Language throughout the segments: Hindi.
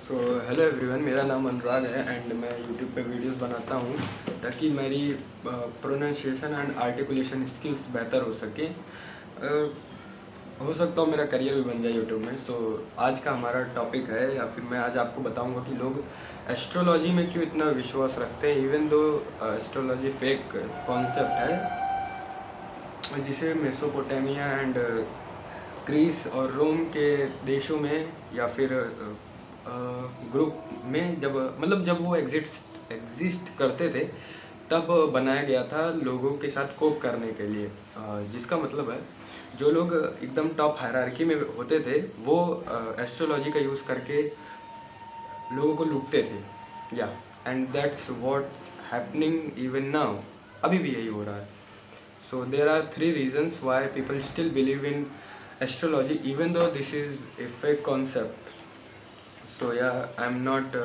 सो हेलो एवरीवन, मेरा नाम अनुराग है एंड मैं यूट्यूब पे वीडियोस बनाता हूँ ताकि मेरी प्रोनाउंसिएशन एंड आर्टिकुलेशन स्किल्स बेहतर हो सके। हो सकता हो मेरा करियर भी बन जाए यूट्यूब में। सो आज का हमारा टॉपिक है, या फिर मैं आज आपको बताऊंगा कि लोग एस्ट्रोलॉजी में क्यों इतना विश्वास रखते हैं, even though astrology fake concept है जिसे मेसोपोटामिया एंड ग्रीस और रोम के देशों में या फिर ग्रुप में जब वो एग्जिस्ट करते थे तब बनाया गया था लोगों के साथ कोप करने के लिए। जिसका मतलब है जो लोग एकदम टॉप हायरार्की में होते थे वो एस्ट्रोलॉजी का यूज़ करके लोगों को लूटते थे। या and that's what's happening even now, अभी भी यही हो रहा है। So there are three reasons why people still believe in astrology even though this is a fake concept. So yeah, I'm not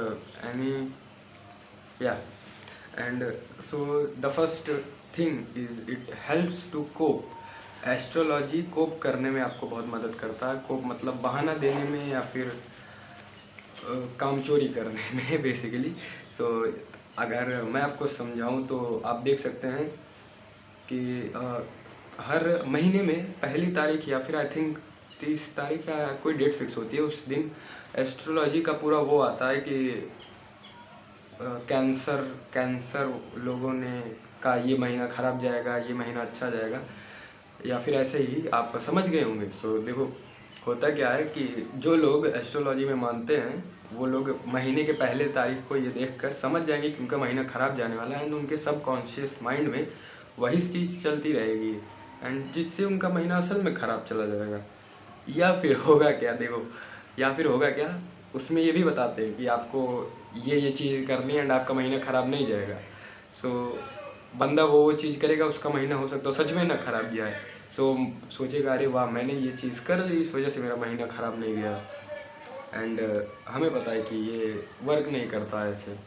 and so the first thing is it helps to cope. Astrology cope करने में आपको बहुत मदद करता है। कोप मतलब बहाना देने में या फिर काम चोरी करने में बेसिकली। सो अगर मैं आपको समझाऊं तो आप देख सकते हैं कि हर महीने में पहली तारीख या फिर आई थिंक 30 तारीख या कोई डेट फिक्स होती है, उस दिन एस्ट्रोलॉजी का पूरा वो आता है कि कैंसर लोगों ने का ये महीना ख़राब जाएगा, ये महीना अच्छा जाएगा, या फिर ऐसे ही आप समझ गए होंगे। सो देखो होता क्या है कि जो लोग एस्ट्रोलॉजी में मानते हैं वो लोग महीने के पहले तारीख को ये देखकर समझ जाएंगे कि उनका महीना ख़राब जाने वाला है एंड उनके सबकॉन्शियस माइंड में वही चीज़ चलती रहेगी एंड जिससे उनका महीना असल में ख़राब चला जाएगा। या फिर होगा क्या, देखो या फिर होगा क्या, उसमें ये भी बताते हैं कि आपको ये चीज़ करनी है एंड आपका महीना ख़राब नहीं जाएगा। सो बंदा वो चीज़ करेगा, उसका महीना हो सकता है सच में ना ख़राब गया है। सो सोचेगा अरे वाह मैंने ये चीज़ कर ली, इस वजह से मेरा महीना ख़राब नहीं गया। एंड हमें पता है कि ये वर्क नहीं करता है ऐसे।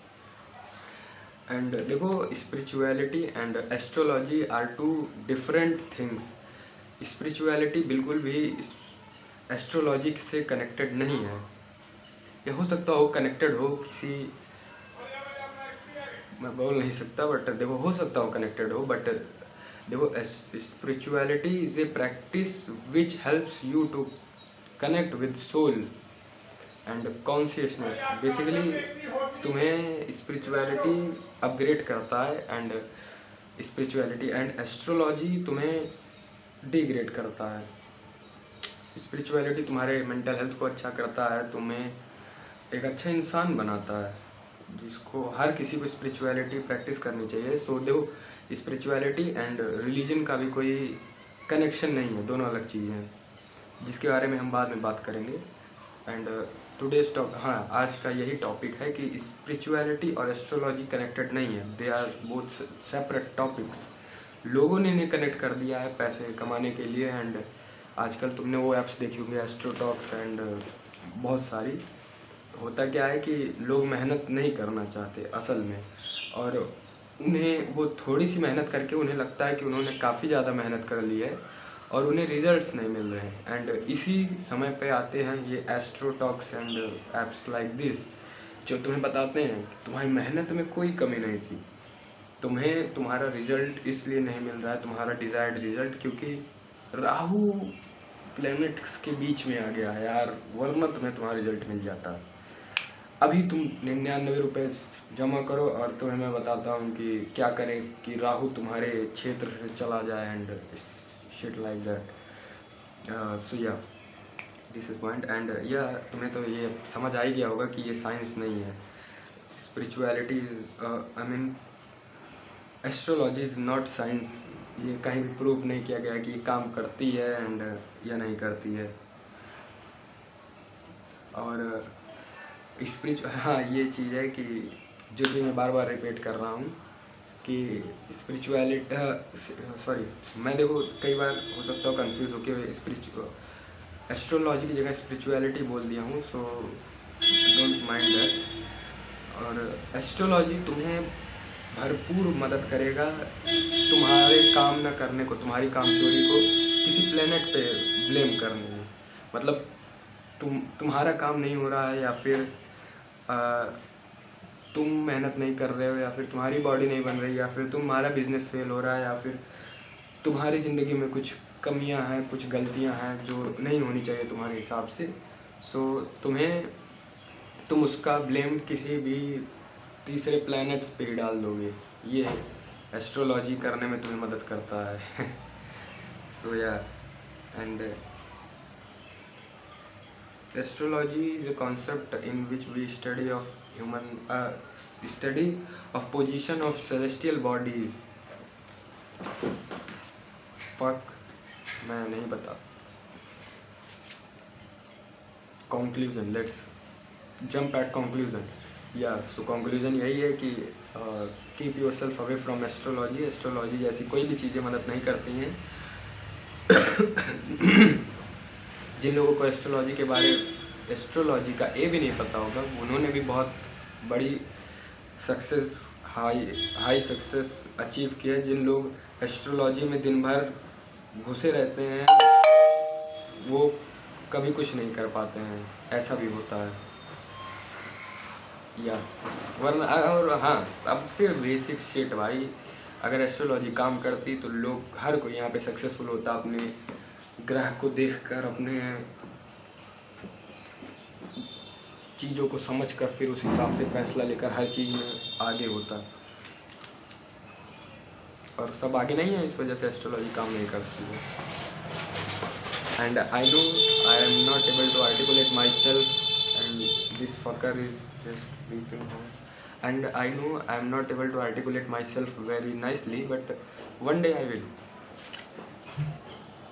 एंड देखो spirituality and astrology are two different things. Spirituality बिल्कुल भी एस्ट्रोलॉजी से कनेक्टेड नहीं है। ये हो सकता हो कनेक्टेड हो किसी, मैं बोल नहीं सकता बट देखो हो सकता हो कनेक्टेड हो, बट देखो spirituality is a practice which helps you to connect with soul and consciousness. Basically तुम्हें स्पिरिचुअलिटी अपग्रेड करता है एंड स्पिरिचुअलिटी एंड एस्ट्रोलॉजी तुम्हें डिग्रेड करता है। स्पिरिचुअलिटी तुम्हारे मेंटल हेल्थ को अच्छा करता है, तुम्हें एक अच्छा इंसान बनाता है, जिसको हर किसी को स्पिरिचुअलिटी प्रैक्टिस करनी चाहिए। सो देखो स्पिरिचुअलिटी एंड रिलीजन का भी कोई कनेक्शन नहीं है, दोनों अलग चीज़ें हैं जिसके बारे में हम बाद में बात करेंगे। एंड टुडेज आज का यही टॉपिक है कि स्पिरिचुअलिटी और एस्ट्रोलॉजी कनेक्टेड नहीं है, they are both separate topics. लोगों ने इन्हें कनेक्ट कर दिया है पैसे कमाने के लिए। एंड आजकल तुमने वो ऐप्स देखी होंगी एस्ट्रोटॉक्स एंड बहुत सारी। होता क्या है कि लोग मेहनत नहीं करना चाहते असल में, और उन्हें वो थोड़ी सी मेहनत करके उन्हें लगता है कि उन्होंने काफ़ी ज़्यादा मेहनत कर ली है और उन्हें रिजल्ट्स नहीं मिल रहे हैं। एंड इसी समय पे आते हैं ये एस्ट्रोटॉक्स एंड एप्स लाइक दिस, जो तुम्हें बताते हैं कि तुम्हारी मेहनत में कोई कमी नहीं थी, तुम्हें तुम्हारा रिजल्ट इसलिए नहीं मिल रहा है, तुम्हारा डिज़ायर्ड रिजल्ट, क्योंकि राहु प्लैनेट्स के बीच में आ गया है यार, वरना तुम्हें तुम्हारा रिजल्ट मिल जाता। अभी तुम 99 रुपये जमा करो और तुम्हें मैं बताता हूँ कि क्या करें कि राहु तुम्हारे क्षेत्र से चला जाए एंड शिट लाइक दैट। सो या दिस इज पॉइंट। एंड या तुम्हें तो ये समझ आ ही गया होगा कि ये साइंस नहीं है। Spirituality is I mean astrology is not science. ये कहीं भी प्रूव नहीं किया गया कि ये काम करती है एंड या नहीं करती है। और हाँ ये चीज़ है कि जो चीज़ मैं बार बार रिपीट कर रहा हूँ कि स्पिरिचुअलिटी मैं देखो कई बार हो सकता है कंफ्यूज होकर एस्ट्रोलॉजी की जगह स्पिरिचुअलिटी बोल दिया हूँ। So don't mind that. और एस्ट्रोलॉजी तुम्हें भरपूर मदद करेगा तुम्हारे काम न करने को, तुम्हारी काम चोरी को किसी प्लेनेट पे ब्लेम करने में। मतलब तुम्हारा काम नहीं हो रहा है या फिर तुम मेहनत नहीं कर रहे हो, या फिर तुम्हारी बॉडी नहीं बन रही, या फिर तुम्हारा बिजनेस फेल हो रहा है, या फिर तुम्हारी ज़िंदगी में कुछ कमियां हैं, कुछ गलतियां हैं जो नहीं होनी चाहिए तुम्हारे हिसाब से, सो तुम उसका ब्लेम किसी भी तीसरे प्लैनेट्स पे ही डाल दोगे। ये एस्ट्रोलॉजी करने में तुम्हें मदद करता है। सो या and astrology is a concept in which we study of position of celestial bodies. Fuck, मैं नहीं बता। Conclusion, let's jump at conclusion. Yeah, so conclusion यही है कि keep yourself away from astrology. Astrology जैसी कोई भी चीज़ें मदद नहीं करती हैं। जिन लोगों को एस्ट्रोलॉजी का ए भी नहीं पता होगा, उन्होंने भी बहुत बड़ी सक्सेस, हाई सक्सेस अचीव की है। जिन लोग एस्ट्रोलॉजी में दिन भर घुसे रहते हैं, वो कभी कुछ नहीं कर पाते हैं, ऐसा भी होता है। या वरना, और हाँ, सबसे बेसिक शिट भाई, अगर एस्ट्रोलॉजी काम करती तो लोग, हर कोई यहाँ पे सक्सेसफुल होता, अपने ग्रह को देखकर, अपने चीज़ों को समझकर, फिर उस हिसाब से फैसला लेकर हर चीज़ में आगे होता। और सब आगे नहीं है, इस वजह से एस्ट्रोलॉजी काम नहीं करती है। And I know I am not able to articulate myself, and this fucker is just sleeping home, and I know I am not able to articulate myself very nicely, but one day I will.